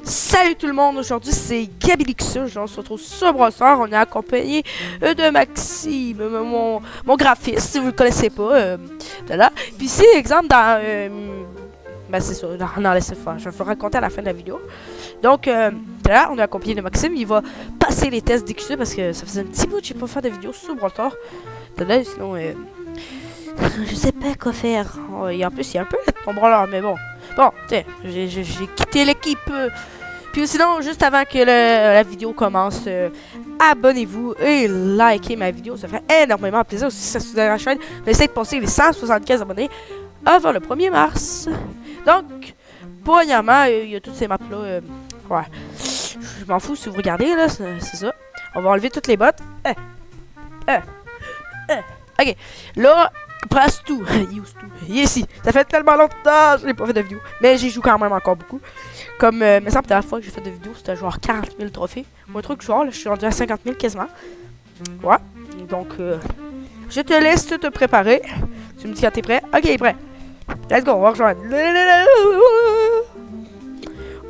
Salut tout le monde, aujourd'hui c'est Gabilixus, on se retrouve sur Brossard, on est accompagné de Maxime, mon graphiste, si vous ne le connaissez pas, là. Puis ici, exemple, dans, ben c'est ça, non, laissez faire, je vais vous raconter à la fin de la vidéo. Donc, là, on est accompagné de Maxime, il va passer les tests d'XE parce que ça faisait un petit bout que j'ai pas fait de vidéo sur Brossard. Là, sinon, je sais pas quoi faire, et en plus, il y a un peu mon branleur, mais bon. Bon, tiens, j'ai quitté l'équipe. Puis sinon, juste avant que la vidéo commence, abonnez-vous et likez ma vidéo. Ça ferait énormément plaisir. Aussi, ça soutient la chaîne. On essaie de passer les 175 abonnés avant le 1er mars. Donc, premièrement, il y a toutes ces maps-là. Ouais. Je m'en fous si vous regardez, là. C'est ça. On va enlever toutes les bottes. Ok. Là, presse tout. Use tout. Il est ici. Ça fait tellement longtemps que je n'ai pas fait de vidéo. Mais j'y joue quand même encore beaucoup. Comme, mais ça, la dernière fois que j'ai fait de vidéo, c'était genre 40 000 trophées. Ou un truc genre, là, je suis rendu à 50 000 quasiment. Ouais. Donc, je te laisse te préparer. Tu me dis quand t'es prêt. Ok, prêt. Let's go, on va rejoindre.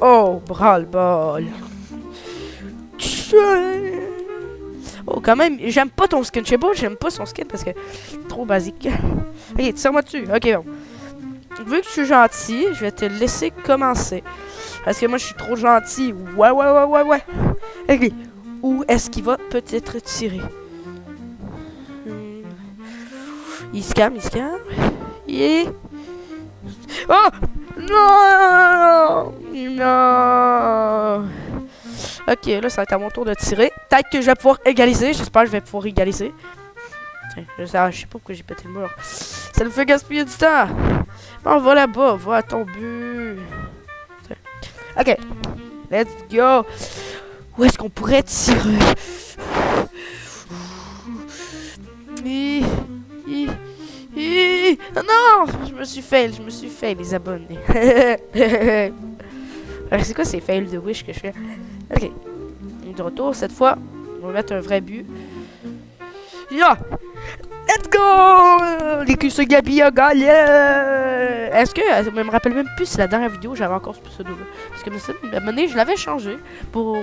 Oh, bras-le-ball. Oh, quand même, j'aime pas ton skin. Je sais pas, j'aime pas son skin parce que trop basique. Ok, tire-moi dessus. Ok, bon. Vu que je suis gentil, je vais te laisser commencer. Parce que moi, je suis trop gentil. Ouais. Ok. Où est-ce qu'il va peut-être tirer? Il se calme. Et... Oh! Non! Ok, là, ça va être à mon tour de tirer. Peut-être que je vais pouvoir égaliser. J'espère que je vais pouvoir égaliser. Tiens, je sais pas pourquoi j'ai pété le mur. Ça nous fait gaspiller du temps. Bon, va là-bas. Va à ton but. Tiens. Ok. Let's go. Où est-ce qu'on pourrait tirer? Non! Je me suis fail, les abonnés. Alors, c'est quoi ces fails de wish que je fais? Ok. De retour, cette fois, on va mettre un vrai but. Yeah! Let's go! L'écusson Gabi a gagné! Est-ce que, je me rappelle même plus si la dernière vidéo j'avais encore ce pseudo-là. Parce que à un moment donné, je l'avais changé pour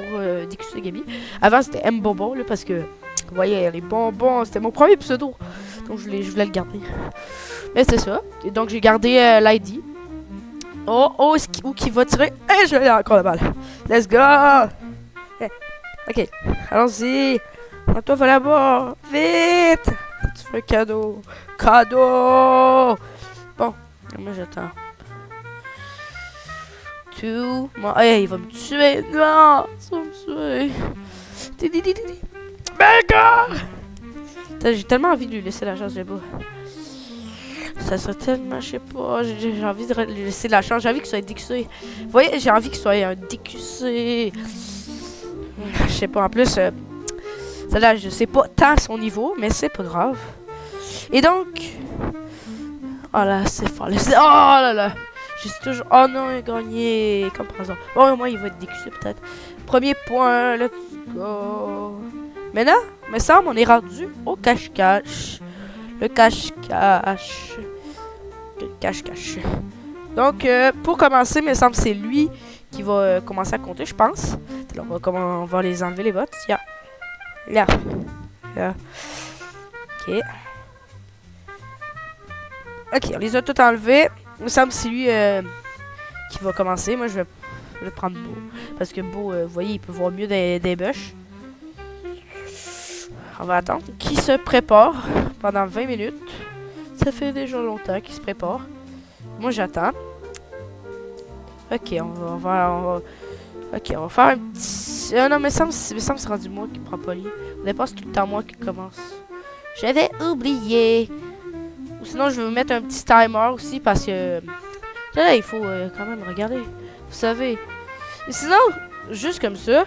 l'écusson Gabi. Avant, c'était M Bonbon, là, parce que, vous voyez, les bonbons, c'était mon premier pseudo. Donc, je voulais le garder. Mais c'est ça. Et donc, j'ai gardé l'ID. Oh, où qui va tirer? Et je l'ai encore la balle. Let's go! Ok, allons-y. Toi, va là-bas. Vite! Tu fais un cadeau. Cadeau! Bon, moi j'attends. Hey, il va me tuer. Non! Ça va me tuer. Mega! J'ai tellement envie de lui laisser la chance de bas. Ça serait tellement, je sais pas, j'ai envie de lui laisser la chance. J'ai envie qu'il soit décussé. Vous voyez, j'ai envie qu'il soit un décussé. Je sais pas, en plus, celle-là, je sais pas tant son niveau, mais c'est pas grave. Et donc... Oh là, c'est fort. Oh là. Je suis toujours... Oh non, il a gagné. Comme par exemple. Bon, au moins, il va être décussé peut-être. Premier point, let's go. Maintenant, me semble, on est rendu au cache-cache. Le cache-cache. Le cache-cache. Donc, pour commencer, me semble c'est lui qui va commencer à compter, je pense. Alors, on va les enlever, les bottes. Là. Ok. Ok, on les a toutes enlevés. Il me semble que c'est lui qui va commencer. Moi, je vais prendre Beau. Parce que Beau, vous voyez, il peut voir mieux des bush. On va attendre qu'il se prépare pendant 20 minutes. Ça fait déjà longtemps qu'il se prépare. Moi, j'attends. Ok, on va... Ok, on va faire un petit... non, mais ça me c'est rendu moi qui prend pas lui. Au départ, c'est tout le temps moi qui commence. J'avais oublié. Ou sinon, je vais vous mettre un petit timer aussi parce que... Là, il faut quand même regarder. Vous savez. Et sinon, juste comme ça,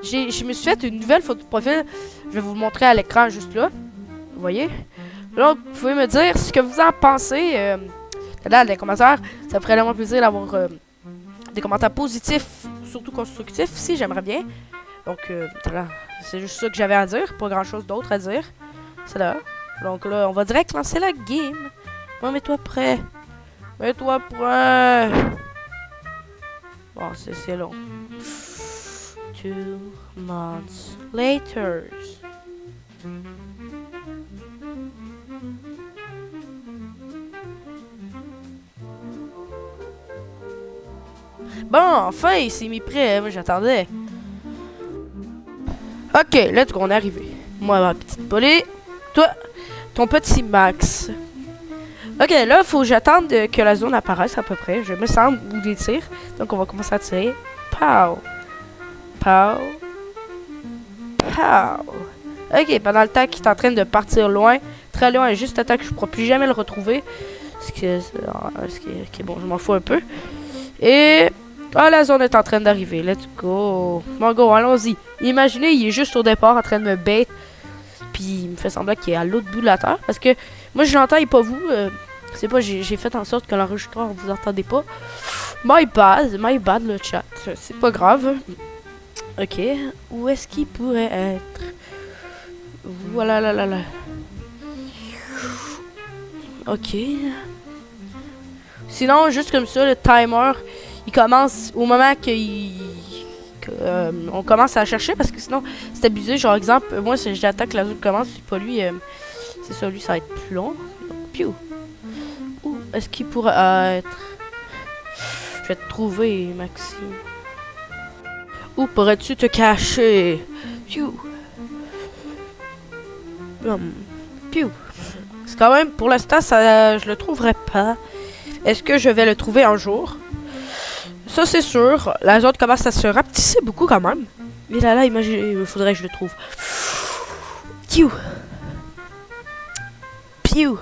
je me suis fait une nouvelle photo de profil. Je vais vous le montrer à l'écran juste là. Vous voyez? Donc, vous pouvez me dire ce que vous en pensez. Là, les commentaires, ça me ferait vraiment plaisir d'avoir des commentaires positifs, surtout constructifs, si j'aimerais bien. Donc, voilà, c'est juste ça que j'avais à dire. Pas grand chose d'autre à dire. C'est là. Donc là, on va direct lancer la game. Bon, mets-toi prêt. Mets-toi prêt. Bon, Oh, c'est long. 2 months later. Bon, enfin, il s'est mis prêt. Moi, j'attendais. Ok, let's go, on est arrivé. Moi, ma petite Polly. Toi, ton petit Max. Ok, là, faut que j'attende que la zone apparaisse à peu près. Je me semble, ou des tirs. Donc, on va commencer à tirer. Pow. Pow. Pow. Ok, pendant le temps qu'il est en train de partir loin, très loin, juste à temps que je ne pourrai plus jamais le retrouver. Ce qui est bon, je m'en fous un peu. Et... ah, la zone est en train d'arriver. Let's go. Bon, go, allons-y. Imaginez, il est juste au départ en train de me bait. Puis il me fait semblant qu'il est à l'autre bout de la terre. Parce que moi, je l'entends et pas vous. C'est pas, j'ai fait en sorte que l'enregistreur, vous entendez pas. My bad, le chat. C'est pas grave. Ok. Où est-ce qu'il pourrait être? Voilà, là. Ok. Sinon, juste comme ça, le timer, il commence au moment on commence à chercher, parce que sinon, c'est abusé. Genre, exemple, moi, si j'attends que la zone commence, c'est pas lui. C'est ça, lui, ça va être plus long. Piou. Où est-ce qu'il pourrait être? Je vais te trouver, Maxime. Où pourrais-tu te cacher? Piou. Piou. C'est quand même, pour l'instant, ça, je le trouverai pas. Est-ce que je vais le trouver un jour? Ça, c'est sûr. La zone commence à se rapetisser beaucoup quand même. Mais là, imaginez, il faudrait que je le trouve. Piou. Piou.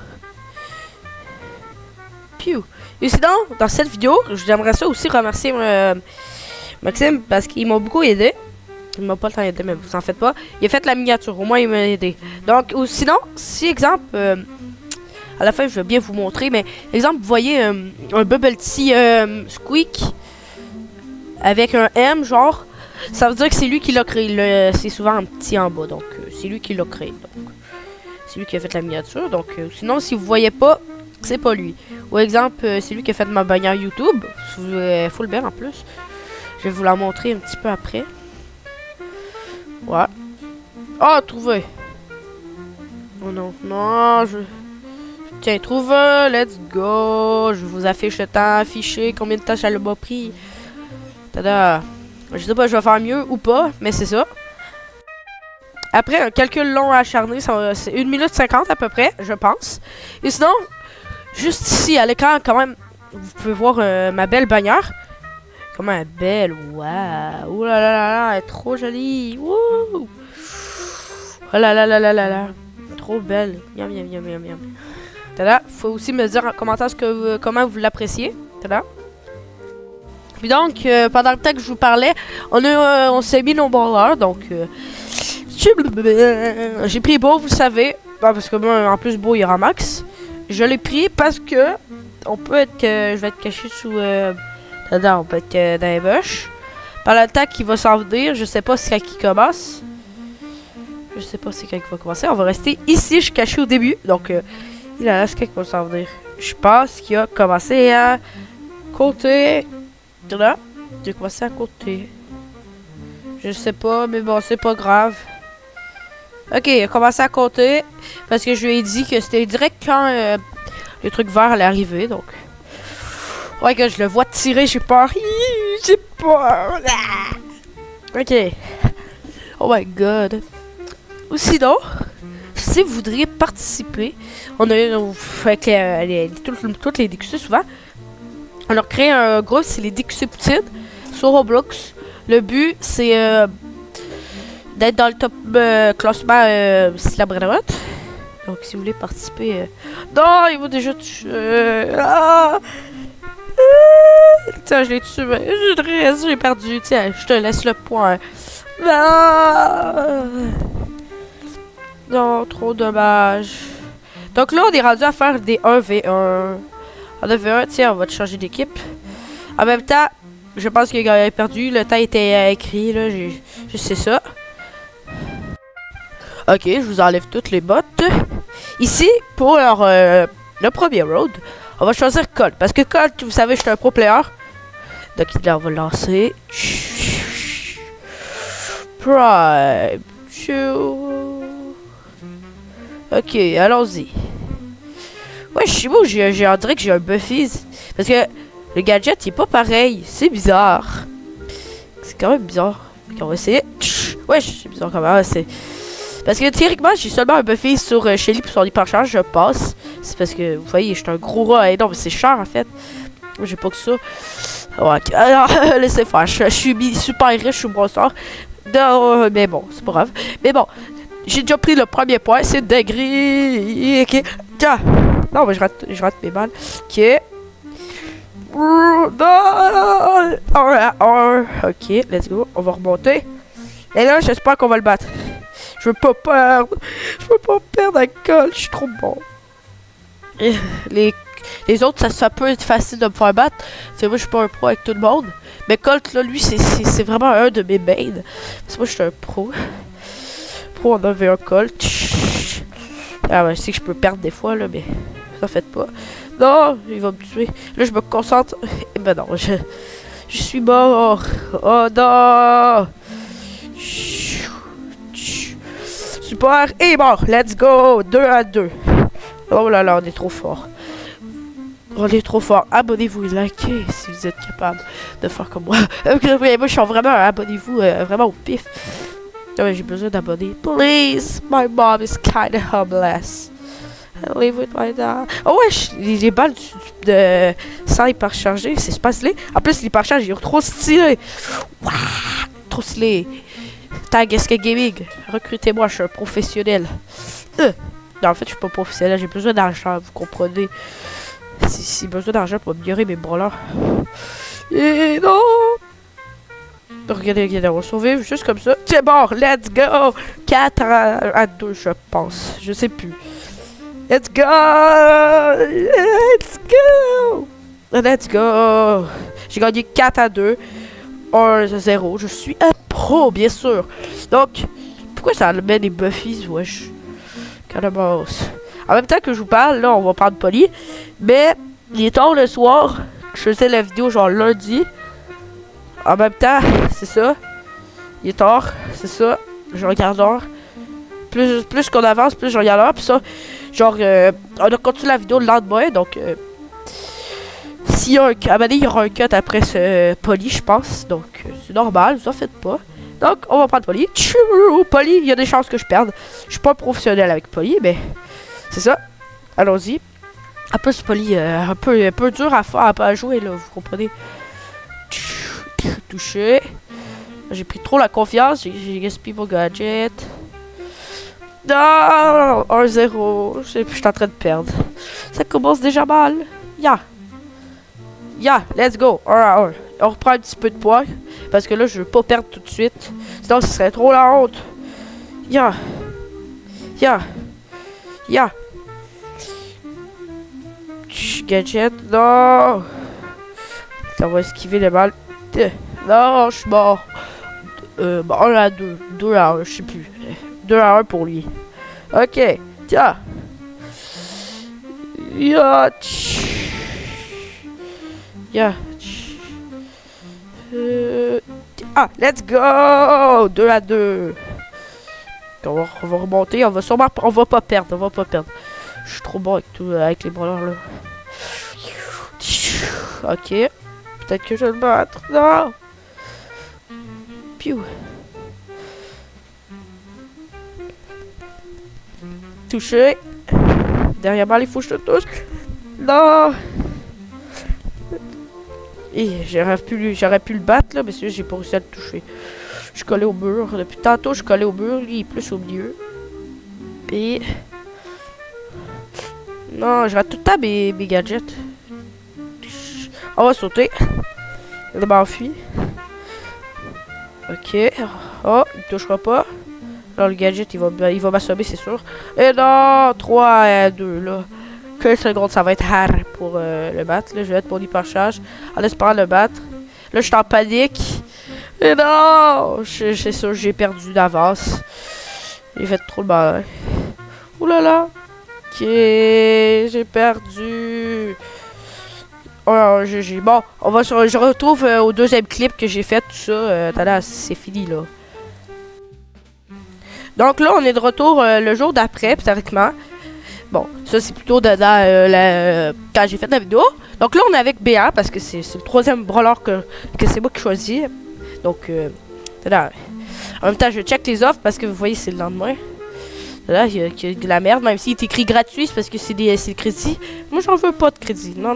Piou. Et sinon, dans cette vidéo, j'aimerais ça aussi remercier Maxime parce qu'il m'a beaucoup aidé. Il m'a pas le temps d'aider, mais vous en faites pas. Il a fait la miniature, au moins il m'a aidé. Donc, ou sinon, si exemple, à la fin je vais bien vous montrer, mais exemple, vous voyez un bubble tea squeak avec un M, genre, ça veut dire que c'est lui qui l'a créé. C'est souvent un petit en bas, donc c'est lui qui l'a créé. Donc, c'est lui qui a fait la miniature. Donc, sinon, si vous voyez pas, c'est pas lui. Ou exemple, c'est lui qui a fait ma bannière YouTube. Full belle en plus. Je vais vous la montrer un petit peu après. Ouais. Oh, trouvé. Oh non, non, tiens, trouvé, let's go. Je vous affiche le temps affiché, combien de temps ça m'a pris. Tada. Je sais pas, je vais faire mieux ou pas, mais c'est ça. Après un calcul long acharné, c'est 1 minute 50 à peu près, je pense. Et sinon, juste ici à l'écran, quand même, vous pouvez voir ma belle bannière. Comment elle est belle, waouh. Ouh là là là là, elle est trop jolie. Wouh. Oh là là là là là là. Trop belle. Miam miam miam miam miam. Tada. Faut aussi me dire en commentaire comment vous l'appréciez. Tada. Puis donc, pendant le temps que je vous parlais, on s'est mis nos ballers, donc j'ai pris Beau, vous le savez. Parce que moi, en plus, Beau, il y aura Max. Je l'ai pris parce que on peut être je vais être caché sous on peut être dans les bush. Pendant le temps qu'il va s'en venir, je sais pas si quand il commence. Je sais pas si quand il va commencer. On va rester ici, je suis caché au début. Donc, il a là, c'est quand il va s'en venir. Je pense qu'il a commencé à côté. Là, j'ai commencé à côté. Je sais pas, mais bon, c'est pas grave. Ok, il a commencé à côté. Parce que je lui ai dit que c'était direct quand le truc vert allait arriver. Donc, ouais, que je le vois tirer, j'ai peur. J'ai peur. Ok. Oh my god. Ou sinon, si vous voudriez participer, on a avec toutes les DQC souvent. On a créé un groupe, c'est les DQC Poutine sur Roblox. Le but, c'est d'être dans le top classement Slabredote. Donc, si vous voulez participer... Non, il va déjà tuer. Tiens, je l'ai tué, mais j'ai perdu. Tiens, je te laisse le point. Non, trop dommage. Donc là, on est rendu à faire des 1v1. En 1v1, tiens, on va te changer d'équipe. En même temps, je pense qu'il a perdu. Le temps était écrit, là. Je sais ça. Ok, je vous enlève toutes les bottes. Ici, pour le premier road, on va choisir Colt. Parce que Colt, vous savez, je suis un pro player. Donc là, on va lancer. Prime. Ok, allons-y. Ouais, je sais pas, on dirait que j'ai un Buffy's. Parce que le gadget, il est pas pareil. C'est bizarre. C'est quand même bizarre. Ok, on va essayer. Ouais, c'est bizarre quand même. C'est... Parce que théoriquement, j'ai seulement un Buffy's sur Shelly pour son hypercharge, je passe. C'est parce que, vous voyez, je suis un gros rat. Non, mais c'est cher en fait. Moi, j'ai pas que ça. Ouais, ok. Alors, laissez faire. Je suis super riche, je suis brossard. Non, mais bon, c'est pas grave. Mais bon, j'ai déjà pris le premier point, c'est degré. Ok. Tiens. Non, mais je rate mes balles. Ok. Non. Ok, let's go. On va remonter. Et là, j'espère qu'on va le battre. Je veux pas perdre. Je veux pas perdre à Colt. Je suis trop bon. Et les autres, ça peut être facile de me faire battre. C'est moi, je suis pas un pro avec tout le monde. Mais Colt, là, lui, c'est vraiment un de mes mains. Parce que moi, je suis un pro. Pro, on avait un Colt. Ah ouais, je sais que je peux perdre des fois, là, mais ça fait pas. Non, il va me tuer. Là, je me concentre. Et ben non, je suis mort. Oh non. Super. Et mort. Let's go. 2-2. Oh là là, on est trop fort. On est trop fort. Abonnez-vous et likez si vous êtes capable de faire comme moi. Moi, je suis vraiment abonnez-vous vraiment au pif. Ah, j'ai besoin d'abonner. Please, my mom is kind of homeless. I live with my dad. Oh ouais, les balles de sang hyperchargé, c'est pas stylé. En plus, l'hypercharge, il est trop stylé. Wow, trop stylé. Tag SK Gaming, recrutez-moi, je suis un professionnel. Non, en fait, je suis pas professionnel, j'ai besoin d'argent, vous comprenez. Si besoin d'argent pour améliorer mes brawlers. Et non! Regardez, on va survivre juste comme ça. C'est bon, let's go! 4-2, je pense. Je sais plus. Let's go! Let's go! Let's go! J'ai gagné 4-2. 1-0. Je suis un pro, bien sûr. Donc, pourquoi ça met des Buffys? Wesh. Calabasse. En même temps que je vous parle, là, on va prendre Polly. Mais, il est tard le soir. Je faisais la vidéo genre lundi. En même temps, c'est ça. Il est tard, c'est ça. Je regarde l'heure. Plus qu'on avance, plus je regarde l'heure. Puis ça, genre, on a continué la vidéo le lendemain. Donc, s'il y a un cut, à un moment donné, il y aura un cut après ce Polly, je pense. Donc, c'est normal, vous en faites pas. Donc, on va prendre Polly. Polly, il y a des chances que je perde. Je suis pas professionnel avec Polly, mais c'est ça. Allons-y. En plus, Polly, un peu dur à jouer, là, vous comprenez. Touché. J'ai pris trop la confiance. J'ai gaspillé mon gadget. Non, 1-0. Je suis en train de perdre. Ça commence déjà mal. Let's go. 1-1. On reprend un petit peu de poids. Parce que là, je veux pas perdre tout de suite. Sinon, ce serait trop la honte. Gadget. Non. Ça va esquiver les balles. Non, je suis mort. 1-2. 2-1, je sais plus. 2-1 pour lui. Ok. Tiens. Let's go. 2-2. On va remonter. On va pas perdre. Je suis trop bon avec les brawlers là. Ok. Peut-être que je vais le battre. Non. Piou. Touché. Derrière moi, il faut que je te touche. Non. Et j'aurais pu le battre là, mais j'ai pas réussi à le toucher. Je suis collé au mur. Depuis tantôt, je suis collé au mur. Lui, il est plus au milieu. Et... Non, je rate tout le temps mes gadgets. On va sauter. Il m'enfuit. Ok. Oh, il touchera pas. Alors le gadget, il va m'assommer, c'est sûr. Et non, 3-2 là. 15 secondes, ça va être hard pour le battre. Là, je vais être mon hypercharge en espérant le battre. Là, je suis en panique. Et non, c'est sûr, j'ai perdu d'avance. J'ai fait trop le malin. Ouh là là. Ok, j'ai perdu. Bon, je retrouve au deuxième clip que j'ai fait, tout ça. Tada, c'est fini, là. Donc là, on est de retour le jour d'après, théoriquement. Bon, ça, c'est plutôt quand j'ai fait la vidéo. Donc là, on est avec BA, parce que c'est le troisième brawler que c'est moi qui choisis. Donc, tada. En même temps, je check les offres, parce que vous voyez, c'est le lendemain. Là, il y a de la merde, même s'il est écrit gratuit, c'est parce que c'est des crédits. Moi, j'en veux pas de crédit. Non.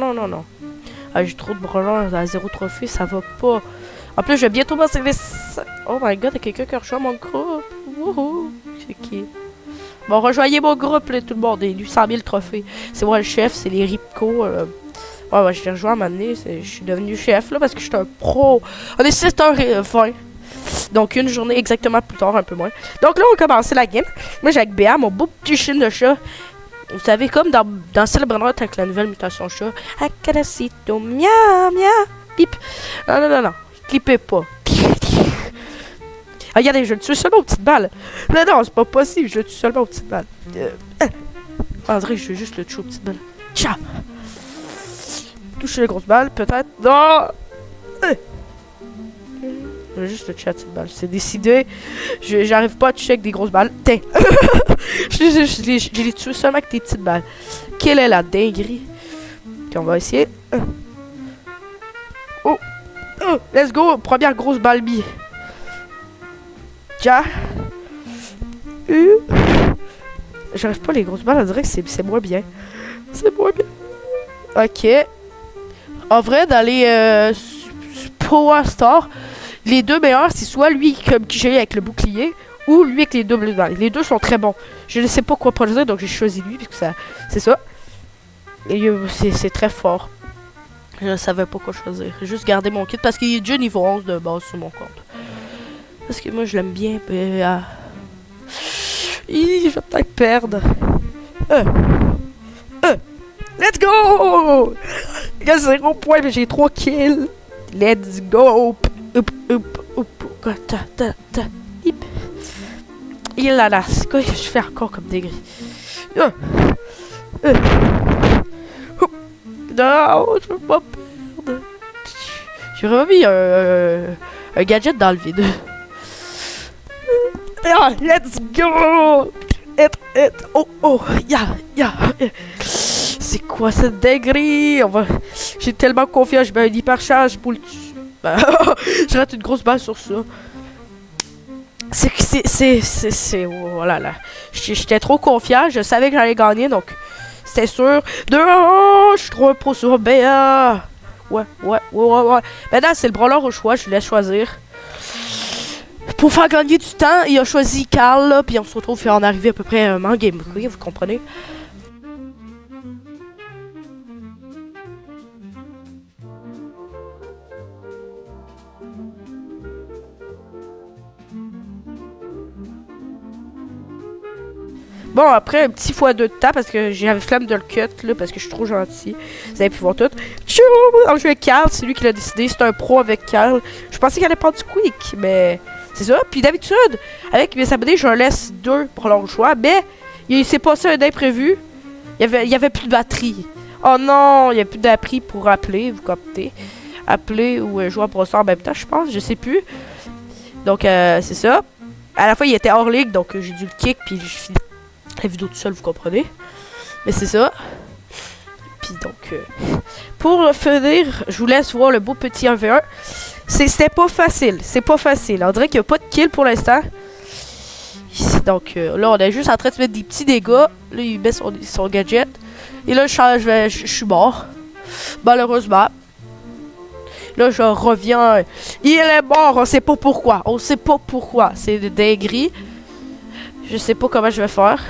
Ah, j'ai trop de brawlers à 0 trophée, ça va pas. En plus, je vais bientôt passer les... Oh my god, il y a quelqu'un qui a rejoint mon groupe. Wouhou. C'est qui? Bon, rejoignez mon groupe, là, tout le monde. Il y a 800 000 trophées. C'est moi le chef, c'est les Ripco. Ouais, je l'ai rejoint à un moment donné. Je suis devenu chef, là, parce que je suis un pro. On est 7h20. Donc, une journée exactement plus tard, un peu moins. Donc là, on a commencé la game. Moi, j'ai avec Béa, mon beau petit chien de chat. Vous savez, comme dans Celebrate avec la nouvelle mutation chat. Acaracito, miam, miam, pip. Non. Clippez pas. Regardez, je le tue seulement aux petites balles. Non, c'est pas possible, je le tue seulement aux petites balles. On dirait que je vais juste le tuer aux petites balles. Ciao. Toucher les grosses balles, peut-être. Non. Je vais juste le tuer à petites balles. C'est décidé. J'arrive pas à toucher avec des grosses balles. Tiens. je les tue seulement avec des petites balles. Quelle est la dinguerie? Ok, on va essayer. Oh. Let's go. Première grosse balle bille. Tiens. J'arrive pas les grosses balles. On dirait que c'est moins bien. C'est moins bien. Ok. En vrai, dans les Power Star, les deux meilleurs, c'est soit lui comme qui j'ai avec le bouclier ou lui avec les doubles balles. Les deux sont très bons. Je ne sais pas quoi choisir, donc j'ai choisi lui parce que c'est ça. Et c'est très fort. Je ne savais pas quoi choisir. J'ai juste gardé mon kit parce qu'il est déjà niveau 11 de base sur mon compte. Parce que moi je l'aime bien. Je vais peut-être perdre. Let's go! Il y a 0 points, mais j'ai 3 kills. Let's go! Il là là, c'est quoi que je fais encore comme des grilles? Non, je veux pas perdre. J'ai vraiment mis un gadget dans le vide. Let's go! C'est quoi cette dinguerie? J'ai tellement confiance, je mets un hypercharge pour le tuer. Je rate une grosse balle sur ça. Voilà là. J'étais trop confiant, je savais que j'allais gagner, donc c'était sûr. Je suis trop un pro sur BA. Ouais. Maintenant, c'est le brawler au choix, je lui laisse choisir. Pour faire gagner du temps, il a choisi Carl, là, puis on se retrouve en arriver à peu près en game. Vous comprenez? Bon, après, un petit x2 de temps, parce que j'avais flamme de le cut, là, parce que je suis trop gentil. Vous avez pu voir tout. On joue avec Carl, c'est lui qui l'a décidé. C'est un pro avec Carl. Je pensais qu'il allait prendre du quick, mais c'est ça. Puis d'habitude, avec mes abonnés, je leur laisse 2 pour leur choix. Mais il s'est passé un imprévu. Il y avait plus de batterie. Oh non, il n'y a plus d'appli pour appeler, vous captez. Appeler ou jouer à processeur en même temps, je pense, je sais plus. Donc, c'est ça. À la fois, il était hors ligue, donc j'ai dû le kick, puis je finis la vidéo tout seul, vous comprenez. Mais c'est ça. Puis donc, pour finir, je vous laisse voir le beau petit 1v1. C'était pas facile, c'est pas facile. On dirait qu'il n'y a pas de kill pour l'instant. Donc là, on est juste en train de se mettre des petits dégâts. Là, il met son gadget. Et là, je suis mort. Malheureusement. Là, je reviens. Il est mort, on sait pas pourquoi. On sait pas pourquoi. C'est de dinguerie. Je sais pas comment je vais faire.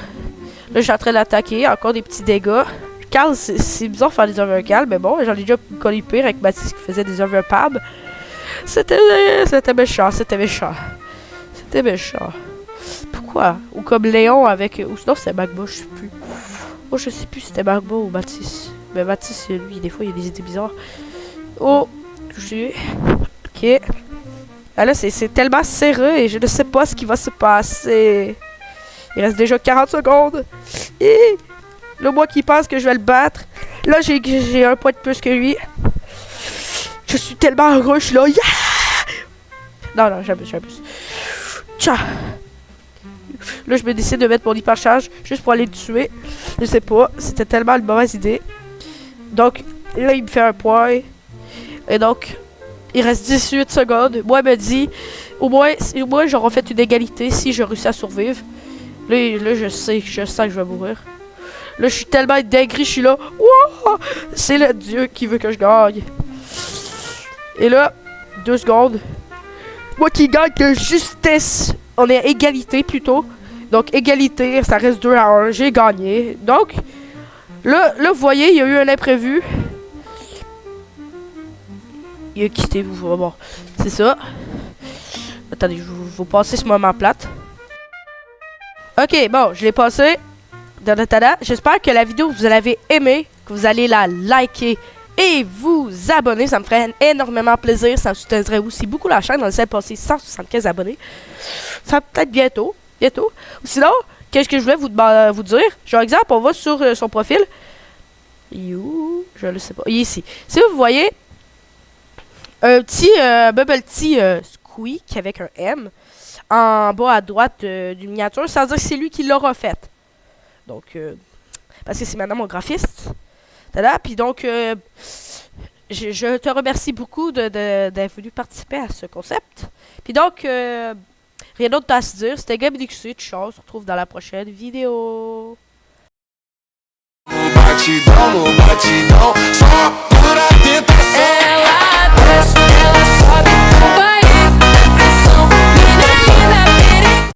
Là, je suis en train d'attaquer. Encore des petits dégâts. Carl, c'est bizarre de faire des 1v1 Carl, mais bon, j'en ai déjà connu pire avec Mathis qui faisait des 1v1 Pab. C'était méchant, c'était méchant. C'était méchant. Pourquoi? Ou comme Léon avec... Ou sinon, c'était Magma, je sais plus. Oh, je sais plus si c'était Magma ou Mathis. Mais Mathis, lui, des fois, il y a des idées bizarres. Oh, touché. Ok. Ah là, c'est tellement serré et je ne sais pas ce qui va se passer. Il reste déjà 40 secondes. Et le moi qui pense que je vais le battre. Là, j'ai un point de plus que lui. Je suis tellement heureux, je suis là. Yeah! Non, j'abuse. Tcha! Là, je me décide de mettre mon hypercharge juste pour aller le tuer. Je sais pas, c'était tellement une mauvaise idée. Donc, là, il me fait un point. Et donc, il reste 18 secondes. Moi, il me dit, au moins j'aurai fait une égalité si je réussis à survivre. Là, je sens que je vais mourir. Là, je suis tellement dinguerie, je suis là. Wow! C'est le Dieu qui veut que je gagne. Et là, 2 secondes. Moi qui gagne de justesse. On est à égalité plutôt. Donc, égalité, ça reste 2-1. J'ai gagné. Donc, là, vous voyez, il y a eu un imprévu. Il a quitté, vous. Bon, c'est ça. Attendez, je vais vous passer ce moment plate. Ok, bon, je l'ai passé. J'espère que la vidéo vous l'avez aimée, que vous allez la liker et vous abonner. Ça me ferait énormément plaisir. Ça me soutiendrait aussi beaucoup la chaîne. On essaie de passer 175 abonnés. Ça va peut-être bientôt. Sinon, qu'est-ce que je voulais vous dire? Genre, exemple, on va sur son profil. Je ne sais pas. Il est ici. Si vous voyez un petit Bubble Tea Squeak avec un M en bas à droite du miniature, ça veut dire que c'est lui qui l'aura fait. Donc, parce que c'est maintenant mon graphiste. Tada! Puis donc, je te remercie beaucoup d'être venu participer à ce concept. Puis donc, rien d'autre à se dire. C'était Gabi Dixit. On se retrouve dans la prochaine vidéo.